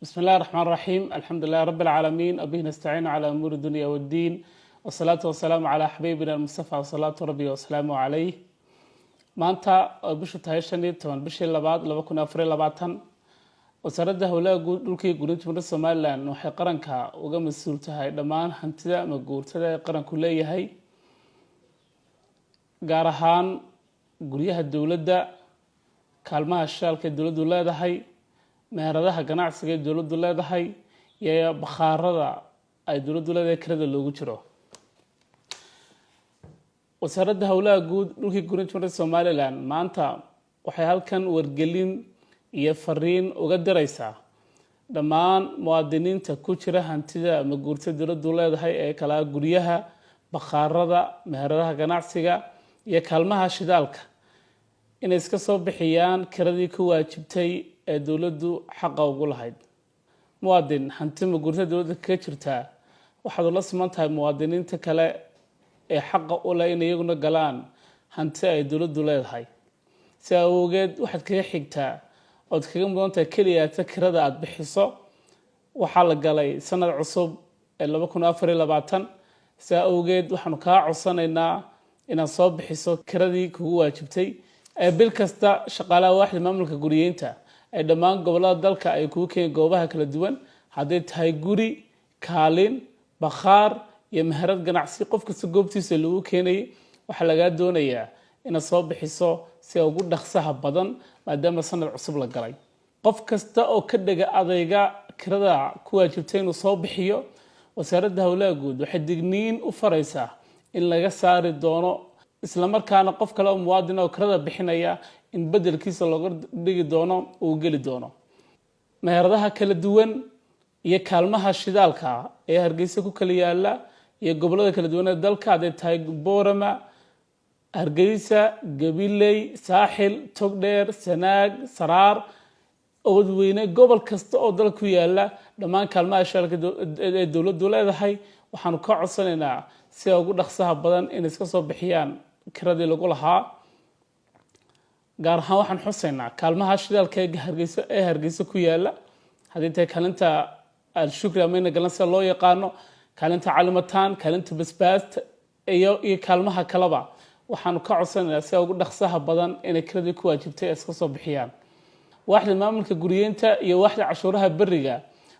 بسم الله الرحمن الرحيم. الحمد لله رب العالمين، أبيه نستعين على أمور الدنيا والدين، والصلاة والسلام على حبيبنا المصطفى وصلاة ربي وسلامه عليه. maanta bishu tahay 15 bishii labaad 2024 wasaaradda howlaha dhulkii gurinta Somaliland waxay qaranka uga mas'uul tahay dhammaan hantida ama guurtada ee qaranku leeyahay, gaar ahaan guryaha dawladda, kaalmaha shaqalka dawladdu leedahay, meheradaha ganacsiga dawladdu leedahay iyo bakhaarada ay dawladdu leedahay kirada loogu jiro. wasaaradda howlaha dhulkii gurinta Somaliland maanta waxay halkan wargelin iyo fariin uga diraysaa dhammaan muwaadiniinta ku jira hantida ama guurtada dawladdu leedahay ee kala guryaha, bakhaarada, meheradaha ganacsiga iyo kaalmaha shidaalka inay iska soo bixiyaan kiradii ku waajibtay ee dawladdu xaqa ugu lahayd. muwaadin hanti ma guurtada dawladda ka jirta waxaad la siman tahay muwaadiniinta kale ee xaqa u leh in iyaguna galaan hanti ay dawladdu leedahay. si awgeed waxaad kaga xigtaa ood kaga mudan tahay kaliya kirada aad bixiso. waxaa la galay sanad cusub ee 2024. si awgeed waxaanu kaa codsanaynaa inaad soo bixiso kiradii kugu waajibtay ee bil kasta. shaqaalaha waaxda maamulka guriyeynta ay dhammaan gobolada dalka ay kugu keeneen goobaha kala duwan, hadday tahay guri, kaalin, bakhaar iyo meherad ganacsi, qof kasta goobtiisa lagu keenay. waxaa lagaa doonayaa inaad soo bixiso si ugu dhaqsaha badan maadaama sanad cusub la galay. qof kasta oo ka dhaga adayga kirada ku waajibtay inuu soo bixiyo, wasaaradda howlaha guud waxay digniin u faraysaa in laga saari doono, isla markaana qof kale oo muwaadin oo kirada bixinaya in bedelkiisa looga dhigi doono uu geli doono. meheradaha kala duwan iyo kaalmaha shidaalka ee Hargeysa ku kala yaala iyo gobolada kala duwan ee dalka, hadday tahay Boorama, Hargeysa, Gabiley, Saaxil, Togdheer, Sanaag, Saraar, Oodweyne, gobol kasta oo dalka ku yaala, dhammaan kaalmaha shidaalka ee dawladdu leedahay waxaanu ka codsanaynaa si ugu dhaqsaha badan in iska soo bixiyaan kiradii lagu lahaa. gaar ahaan waxaan xusaynaa kaalmaha shidaalka ee Hargeysa ku yaala, hadday tahay kaalinta al-shukri ama galan sida loo yaqaano, kaalinta calimataan, kaalinta basbaas iyo kaalmaha kaleba. waxaanu ka codsanaynaa si ugu dhaqsaha badan inay kiradii ku waajibtay iska soo bixiyaan. waaxda maamulka guriyeynta iyo waaxda cashuuraha beriga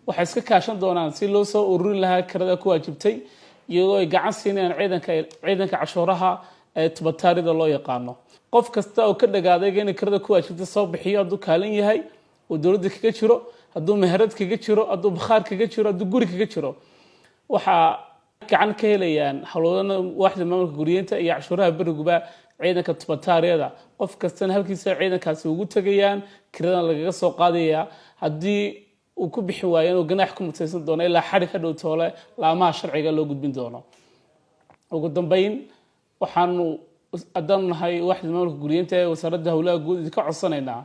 waxay iska kaashan doonaan si loo soo ururin lahaa kirada ku waajibtay, iyagoo ay gacan siinayaan ciidanka cashuuraha ee tubataarida loo yaqaano. qof kasta oo ka dhagaaday inay kirada ku waajibtay soo bixiyo, hadduu kaalin yahay oo dawladda kaga jiro, hadduu meherad kaga jiro, hadduu bakhaar kaga jiro, hadduu guri kaga jiro, waxaa gacan ka helayaan howlwadana waaxda maamulka guriyeynta iyo cashuuraha beriguba ciidanka tubataariyada. qof kastana halkiisa ciidankaasi ugu tagayaan, kiradan lagaga soo qaadayaa. haddii uu ku bixi waayo inuu ganaax ku mutaysan doono ilaa xadhi ka dhow toole laamaha sharciga loo gudbin doono. ugu dambeyn waxaanu haddaan nahay waaxda maamulka guriyeynta ee wasaaradda howlaha guud idinka codsanaynaa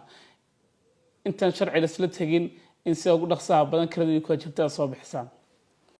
intaan sharci laisla tegin in sida ugu dhaqsaha badan kiradii ku waajibtaa soo bixisaan.